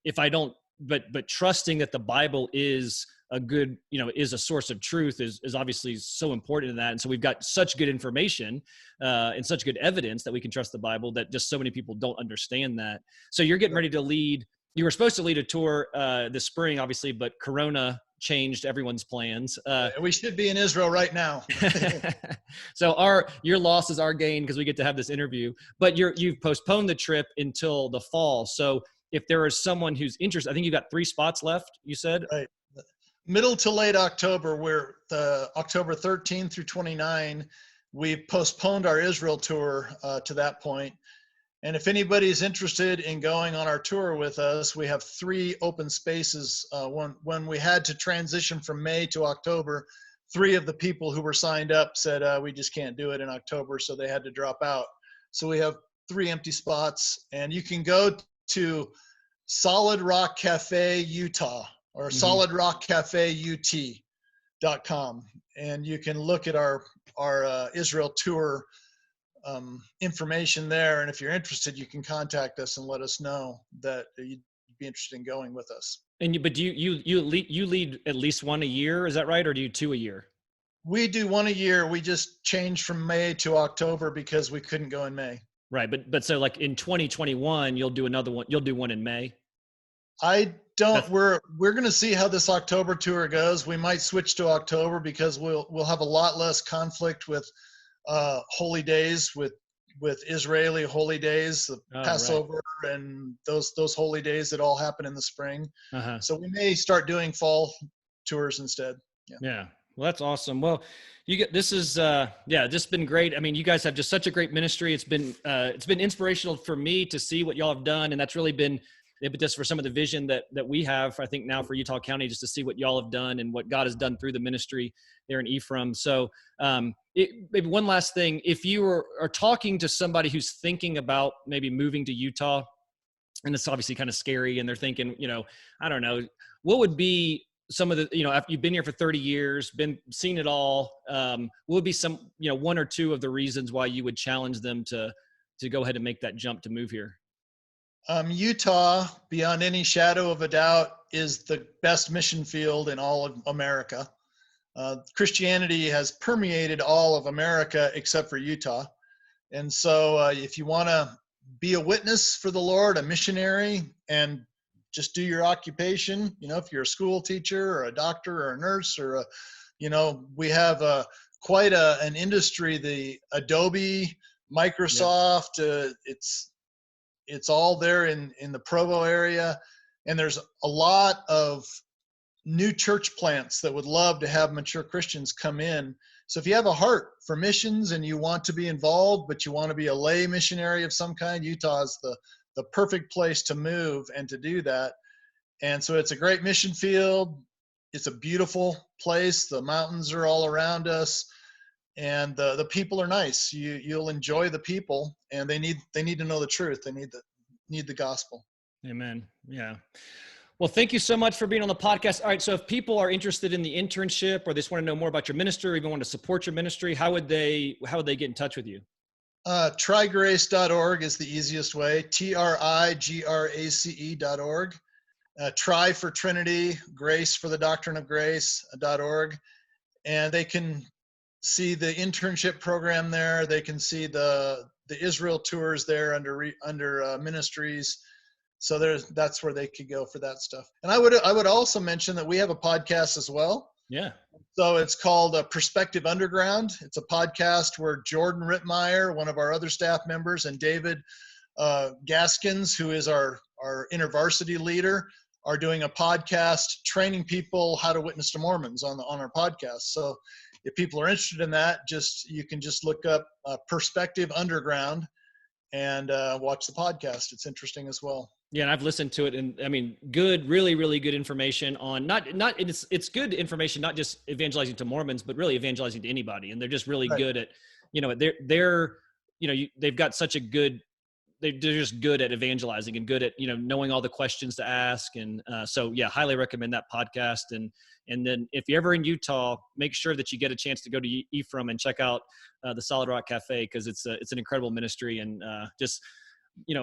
if I don't, but trusting that the Bible is a good, is a source of truth is obviously so important in that. And so we've got such good information and such good evidence that we can trust the Bible, that just so many people don't understand that. So you're getting ready to lead. You were supposed to lead a tour this spring, obviously, but Corona changed everyone's plans. We should be in Israel right now. So your loss is our gain because we get to have this interview. But you've postponed the trip until the fall. So if there is someone who's interested, I think you've got 3 spots left, you said? Right. Middle to late October, we're the October 13 through 29, we postponed our Israel tour to that point. And if anybody's interested in going on our tour with us, we have 3 open spaces. When we had to transition from May to October, 3 of the people who were signed up said, we just can't do it in October, so they had to drop out. So we have 3 empty spots, and you can go to Solid Rock Cafe Utah or solidrockcafeut.com, and you can look at our Israel tour information there. And if you're interested, you can contact us and let us know that you'd be interested in going with us. But do you lead at least 1 a year? Is that right? Or do you 2 a year? We do 1 a year. We just changed from May to October because we couldn't go in May. Right. But so like in 2021, you'll do another one. You'll do one in May. We're going to see how this October tour goes. We might switch to October because we'll have a lot less conflict with holy days, with Israeli holy days, the Passover, right, and those holy days that all happen in the spring. So we may start doing fall tours instead. Yeah. Well, that's awesome. Well, this is just been great. I mean, you guys have just such a great ministry. It's been inspirational for me to see what y'all have done, and that's really been the impetus for some of the vision that we have, I think, now for Utah County, just to see what y'all have done and what God has done through the ministry there in Ephraim. So maybe one last thing, if you are talking to somebody who's thinking about maybe moving to Utah, and it's obviously kind of scary, and they're thinking, I don't know, what would be some of the, after you've been here for 30 years, seen it all, what would be some, 1 or 2 of the reasons why you would challenge them to go ahead and make that jump to move here? Utah, beyond any shadow of a doubt, is the best mission field in all of America. Christianity has permeated all of America except for Utah. And so if you want to be a witness for the Lord, a missionary, and just do your occupation, if you're a school teacher or a doctor or a nurse or we have quite an industry, the Adobe, Microsoft, it's all there in the Provo area. And there's a lot of new church plants that would love to have mature Christians come in. So if you have a heart for missions and you want to be involved, but you want to be a lay missionary of some kind, Utah is the perfect place to move and to do that. And so it's a great mission field. It's a beautiful place. The mountains are all around us. and the people are nice. You'll enjoy the people, and they need to know the truth. They need the gospel. Amen. Yeah. Well, thank you so much for being on the podcast. All right. So if people are interested in the internship, or they just want to know more about your ministry, or even want to support your ministry, how would they get in touch with you? Trygrace.org is the easiest way. TRIGRACE.org. Try for Trinity, Grace for the Doctrine of Grace.org. And they can see the internship program there. They can see the Israel tours there under ministries. So that's where they could go for that stuff. And I would also mention that we have a podcast as well. Yeah. So it's called Perspective Underground. It's a podcast where Jordan Rittmeyer, one of our other staff members, and David Gaskins, who is our InterVarsity leader, are doing a podcast training people how to witness to Mormons on our podcast. So if people are interested in that, you can just look up Perspective Underground and watch the podcast. It's interesting as well. Yeah, and I've listened to it, and I mean, good, really, really good information on it's good information, not just evangelizing to Mormons, but really evangelizing to anybody. And they're just really good at, they're they've got such a good, they're just good at evangelizing and good at, knowing all the questions to ask. And so yeah, highly recommend that podcast. And then if you're ever in Utah, make sure that you get a chance to go to Ephraim and check out the Solid Rock Cafe, because it's an incredible ministry, and just,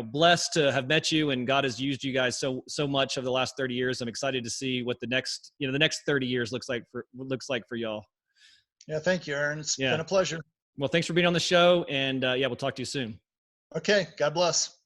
blessed to have met you, and God has used you guys so much over the last 30 years. I'm excited to see what the next 30 years looks like for y'all. Yeah. Thank you, Aaron. It's been a pleasure. Well, thanks for being on the show, and we'll talk to you soon. Okay. God bless.